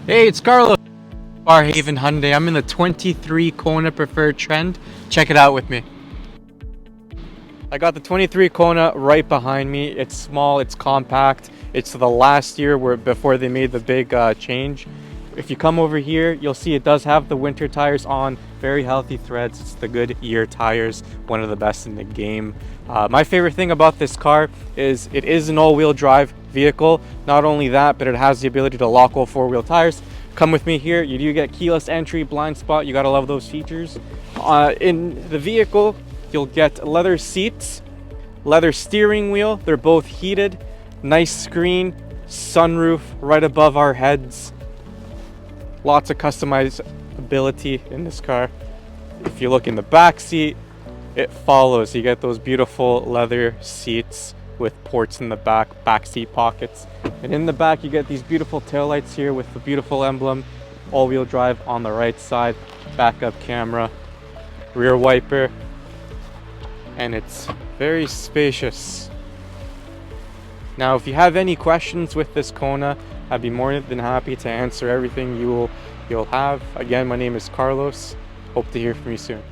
Hey, it's Carlos. Barhaven Hyundai. I'm in the 23 Kona Preferred trend. Check it out with me. I got the 23 Kona right behind me. It's small, it's compact. It's the last year before they made the big change. If you come over here, you'll see it does have the winter tires on, very healthy threads. It's the Goodyear tires, one of the best in the game. My favorite thing about this car is it is an all-wheel drive vehicle. Not only that, but it has the ability to lock all four-wheel tires. Come with me here. You do get keyless entry, blind spot. You gotta love those features. In the vehicle, you'll get leather seats, leather steering wheel. They're both heated. Nice screen, sunroof right above our heads. Lots of customizability in this car. If you look in the back seat, it follows. You get those beautiful leather seats with ports in the back seat pockets. And in the back, you get these beautiful taillights here with the beautiful emblem, all-wheel drive on the right side, backup camera, rear wiper, and it's very spacious. Now, if you have any questions with this Kona, I'd be more than happy to answer everything you'll have. Again, my name is Carlos. Hope to hear from you soon.